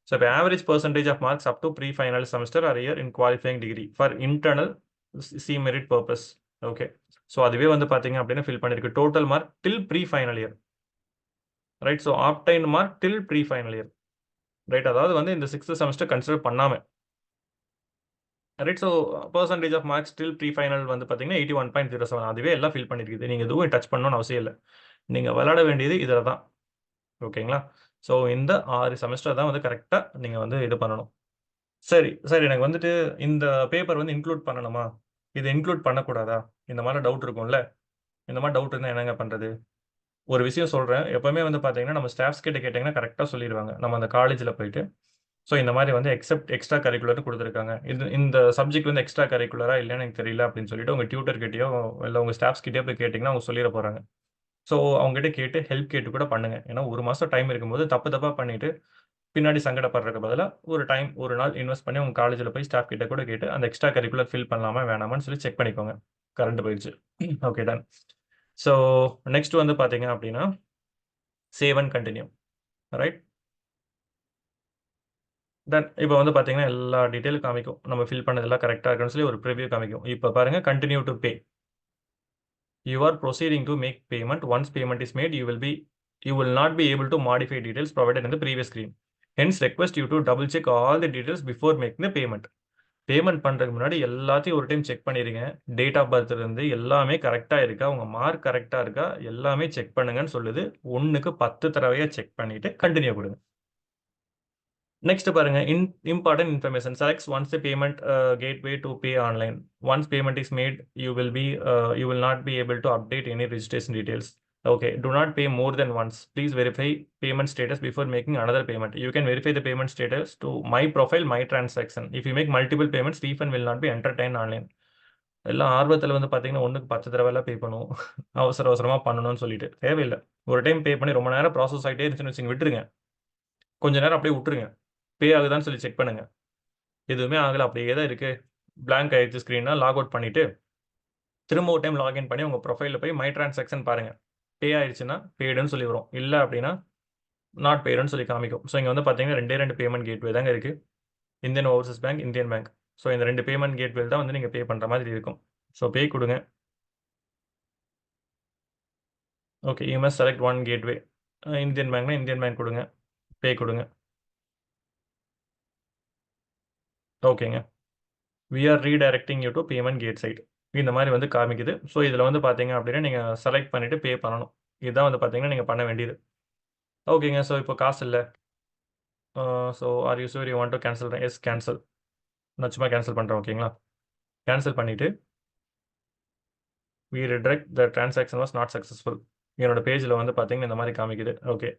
ஸோ இப்போ average percentage of marks up to pre final semester or year in qualifying degree for internal C merit purpose. Okay. So அதுவே வந்து பார்த்தீங்க அப்படின்னா ஃபில் பண்ணியிருக்கு. Total mark till pre final year. Right. So obtained mark till pre final year. Right. அதாவது வந்து இந்த 6th semester consider பண்ணாமல். Right. So percentage of marks till pre final வந்து பார்த்தீங்கன்னா 81.07 அதுவே எல்லாம் ஃபில் பண்ணியிருக்குது. நீங்கள் எதுவும் டச் பண்ணணும்னு அவசியம் இல்லை. நீங்கள் விளையாட வேண்டியது இதில் தான். ஓகேங்களா? ஸோ இந்த 6 செமஸ்டர் தான் வந்து கரெக்டாக நீங்கள் வந்து இது பண்ணணும். சரி சரி எனக்கு வந்துட்டு இந்த பேப்பர் வந்து இன்க்ளூட் பண்ணணுமா, இது இன்க்ளூட் பண்ணக்கூடாதா, இந்த மாதிரி டவுட் இருக்கும்ல. இந்த மாதிரி டவுட் இருந்தால் என்னங்க பண்ணுறது? ஒரு விஷயம் சொல்கிறேன். எப்போவுமே வந்து பார்த்தீங்கன்னா நம்ம ஸ்டாஃப்ஸ் கிட்ட கேட்டிங்கன்னா கரெக்டாக சொல்லிடுவாங்க. நம்ம அந்த காலேஜில் போயிட்டு ஸோ இந்த மாதிரி வந்து எக்ஸ்ட்ரா கரிக்குலர்னு கொடுத்துருக்காங்க. இந்த சப்ஜெக்ட் வந்து எக்ஸ்ட்ரா கரிக்குலரா இல்லைன்னு எனக்கு தெரியல அப்படின்னு சொல்லிட்டு உங்கள் டியூட்டர் கிட்டயோ இல்லை உங்கள் ஸ்டாஃப்ஸ் கிட்டயோ போய் கேட்டிங்கன்னா அவங்க சொல்லிட போகிறாங்க. ஸோ அவங்ககிட்ட கேட்டு ஹெல்ப் கேட்டு கூட பண்ணுங்க. ஏன்னா ஒரு மாதம் டைம் இருக்கும்போது தப்பாக பண்ணிட்டு பின்னாடி சங்கடப்படுறதுக்கு பதிலாக ஒரு நாள் இன்வெஸ்ட் பண்ணி உங்கள் காலேஜில் போய் ஸ்டாஃப் கிட்ட கூட கேட்டு அந்த எக்ஸ்ட்ரா கரிக்குலர் ஃபில் பண்ணலாமா வேணாமான்னு சொல்லி செக் பண்ணிக்கோங்க. கரண்ட் போயிடுச்சு. Okay done. ஸோ நெக்ஸ்ட் வந்து பார்த்தீங்க அப்படின்னா சேவ் அண்ட் கண்டினியூ. ரைட். தென் இப்போ வந்து பார்த்தீங்கன்னா எல்லா டீட்டெயிலும் காமிக்கும். நம்ம ஃபில் பண்ணதெல்லாம் கரெக்டாக இருக்குன்னு சொல்லி ஒரு ப்ரிவ்யூ காமிக்கும். இப்போ பாருங்கள் continue to pay. You are proceeding to make payment. Once payment is made, you will not be able to modify details provided in the previous screen. Hence, request you to double check all the details before making the payment. Payment பண்ணுறதுக்கு முன்னாடி எல்லாத்தையும் ஒரு time check பண்ணிடுங்க. Date of birth இருந்து எல்லாமே கரெக்டாக இருக்கா, உங்கள் மார்க் கரெக்டாக இருக்கா, எல்லாமே செக் பண்ணுங்கன்னு சொல்லுது. 1க்கு 10 தடவையாக செக் பண்ணிவிட்டு கண்டினியூ கொடுங்க. நெக்ஸ்ட் பாருங்க, important information selects once the payment gateway to pay online. Once payment is made, you will not be able to update any registration details. Okay, do not pay more than once. Please verify payment status before making another payment. You can verify the payment status to my profile, my transaction. If you make multiple payments, refund will not be entertained online. எல்லாம் ஆர்வத்தில் வந்து பார்த்தீங்கன்னா 1க்கு 10 தடவைலாம் பே பண்ணுவோம். அவசரமாக பண்ணணும்னு சொல்லிட்டு தேவையில்லை. ஒரு டைம் பே பண்ணி ரொம்ப நேரம் ப்ராசஸ் ஆகிட்டே இருந்துச்சுன்னு வச்சுங்க, விட்டுருங்க. கொஞ்ச நேரம் அப்படியே விட்டுருங்க. பே ஆகுதான்னு சொல்லி செக் பண்ணுங்க. எதுவுமே ஆகலை, அப்படியே தான் இருக்குது, பிளாங்க் ஆயிடுச்சு ஸ்க்ரீன்னா லாக் அவுட் பண்ணிவிட்டு திரும்ப ஒரு டைம் லாகின் பண்ணி உங்கள் ப்ரொஃபைலில் போய் மை டிரான்சாக்ஷன் பாருங்கள். பே ஆயிடுச்சுன்னா பெய்டுன்னு சொல்லி வரும், இல்லை அப்படின்னா நாட் பெய்டுன்னு சொல்லி காமிக்கும். ஸோ இங்கே வந்து பார்த்தீங்கன்னா ரெண்டு பேமெண்ட் கேட்வே தாங்க இருக்குது, Indian Overseas bank, Indian bank. So இந்த 2 பேமெண்ட் கேட்வே தான் வந்து நீங்கள் பே பண்ணுற மாதிரி இருக்கும். ஸோ பே கொடுங்க. Okay, you must select one gateway. Indian பேங்க்னா இந்தியன் பேங்க் கொடுங்க, பே கொடுங்க. ஓகேங்க, we are redirecting you to payment gate site, இந்த மாதிரி வந்து காமிக்குது. ஸோ இதில் வந்து பார்த்தீங்க அப்படின்னா நீங்கள் செலக்ட் பண்ணிவிட்டு பே பண்ணணும். இதுதான் வந்து பார்த்தீங்கன்னா நீங்கள் பண்ண வேண்டியது. ஓகேங்க, ஸோ இப்போ காசு இல்லை. So are you sure you want to cancel? Yes, cancel. நான் சும்மா கேன்சல் பண்ணுறேன். ஓகேங்களா, கேன்சல் பண்ணிவிட்டு we redirect the transaction was not successful. என்னோட பேஜில் வந்து பார்த்தீங்கன்னா இந்த மாதிரி காமிக்குது. ஓகே,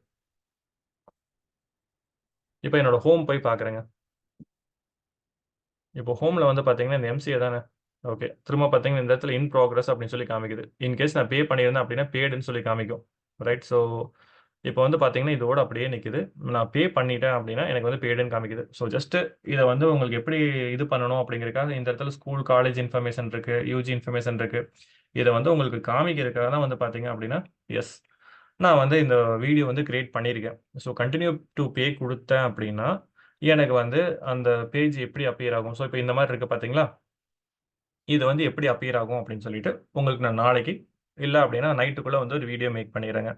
இப்போ என்னோட ஹோம் போய் பார்க்குறேங்க. இப்போ ஹோமில் வந்து பார்த்தீங்கன்னா இந்த எம்சிஏ தானே. ஓகே, திரும்ப பார்த்தீங்கன்னா இந்த இடத்துல இன் ப்ராக்ரஸ் அப்படின்னு சொல்லி காமிக்குது. இன்கேஸ் நான் பே பண்ணியிருந்தேன் அப்படின்னா பேடுன்னு சொல்லி காமிக்கும். ரைட், ஸோ இப்போ வந்து பார்த்தீங்கன்னா இதோட அப்படியே நிற்குது. நான் பே பண்ணிட்டேன் அப்படின்னா எனக்கு வந்து பேடுன்னு காமிக்குது. ஸோ ஜஸ்ட் இதை வந்து உங்களுக்கு எப்படி இது பண்ணணும் அப்படிங்கிறதுக்காக இந்த இடத்துல ஸ்கூல் காலேஜ் இன்ஃபர்மேஷன் இருக்குது, யூஜி இன்ஃபர்மேஷன் இருக்குது. இதை வந்து உங்களுக்கு காமிக்கிறதுக்காக தான் வந்து பார்த்தீங்க அப்படின்னா எஸ், நான் வந்து இந்த வீடியோ வந்து கிரியேட் பண்ணியிருக்கேன். ஸோ கண்டினியூ டு பே கொடுத்தேன் அப்படின்னா எனக்கு வந்து அந்த பேஜ் எப்படி அப்பியர் ஆகும். ஸோ இப்போ இந்த மாதிரி இருக்குது பார்த்தீங்களா, இது வந்து எப்படி அப்பியர் ஆகும் அப்படின்னு சொல்லிட்டு உங்களுக்கு நான் நாளைக்கு இல்லை அப்படின்னா நைட்டுக்குள்ளே வந்து ஒரு வீடியோ மேக் பண்ணிடுறேங்க.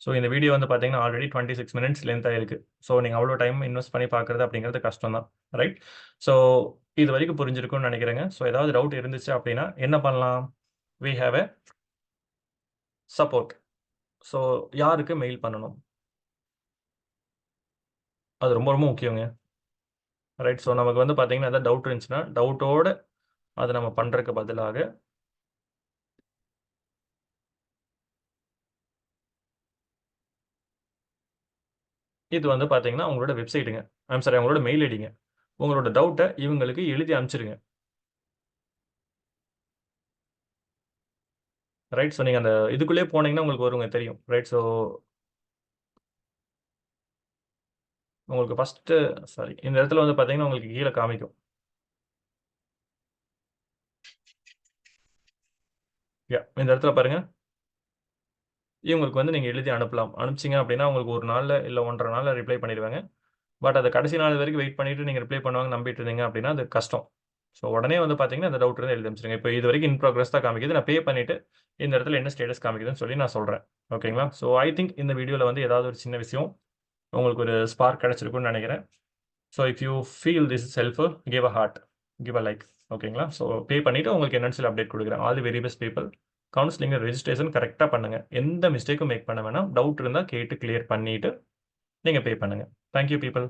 ஸோ இந்த வீடியோ வந்து பார்த்தீங்கன்னா ஆல்ரெடி 26 மினிட்ஸ் லென்த் ஆயிருக்கு. ஸோ நீங்கள் அவ்வளோ டைம் இன்வெஸ்ட் பண்ணி பார்க்குறது அப்படிங்கிறது கஷ்டம் தான். ரைட், ஸோ இது வரைக்கும் புரிஞ்சிருக்கும்னு நினைக்கிறேங்க. ஸோ ஏதாவது டவுட் இருந்துச்சு அப்படின்னா என்ன பண்ணலாம், we have a support. So யாருக்கு மெயில் பண்ணணும், அது ரொம்ப ரொம்ப முக்கியங்க. ரைட், ஸோ நமக்கு வந்து பார்த்தீங்கன்னா ஏதாவது டவுட் இருந்துச்சுன்னா டவுட்டோட அதை நம்ம பண்ணுறதுக்கு பதிலாக இது வந்து பார்த்தீங்கன்னா உங்களோட வெப்சைட்டுங்க, ஐம் சாரி உங்களோட மெயில் ஐடிங்க. உங்களோட டவுட்டை இவங்களுக்கு எழுதி அனுப்பிச்சிருங்க. ரைட், ஸோ நீங்கள் அந்த இதுக்குள்ளே போனீங்கன்னா உங்களுக்கு வருங்க, தெரியும். ரைட், ஸோ உங்களுக்கு ஃபஸ்ட்டு சாரி இந்த இடத்துல வந்து பார்த்தீங்கன்னா உங்களுக்கு கீழே காமிக்கும். இந்த இடத்துல பாருங்கள், இவங்களுக்கு வந்து நீங்கள் எழுதி அனுப்பலாம். அனுப்பிச்சிங்க அப்படின்னா உங்களுக்கு ஒரு நாளில் இல்லை 1.5 நாளில் ரிப்ளை பண்ணிடுவாங்க. பட் அதை கடைசி நாள் வரைக்கும் வெயிட் பண்ணிவிட்டு நீங்கள் ரிப்ளை பண்ணுவாங்க நம்பிட்டு இருந்தீங்க அப்படின்னா அது கஷ்டம். ஸோ உடனே வந்து பார்த்தீங்கன்னா அந்த டவுட் இருந்தால் எழுதி அனுப்பிச்சிருங்க. இப்போ இது வரைக்கும் இன் ப்ராக்ரஸ் தான் காமிக்குது, நான் பே பண்ணிவிட்டு இந்த இடத்துல என்ன ஸ்டேட்டஸ் காமிக்குதுன்னு சொல்லி நான் சொல்கிறேன். ஓகேங்களா, ஸோ ஐ திங்க் இந்த வீடியோவில் வந்து ஏதாவது ஒரு சின்ன விஷயம் உங்களுக்கு ஒரு ஸ்பார்க் கிடச்சிருக்குன்னு நினைக்கிறேன். So if you feel this is helpful, give a heart, give a like. ஓகேங்களா, ஸோ பே பண்ணிவிட்டு உங்களுக்கு என்னன்னு சொல்லி அப்டேட் கொடுக்குறேன். All the very best people. Counselling registration கரெக்டாக பண்ணுங்கள், எந்த மிஸ்டேக்கும் மேக் பண்ண வேணாம். டவுட் இருந்தால் கேட்டு கிளியர் பண்ணிவிட்டு நீங்கள் பே பண்ணுங்கள். Thank you people.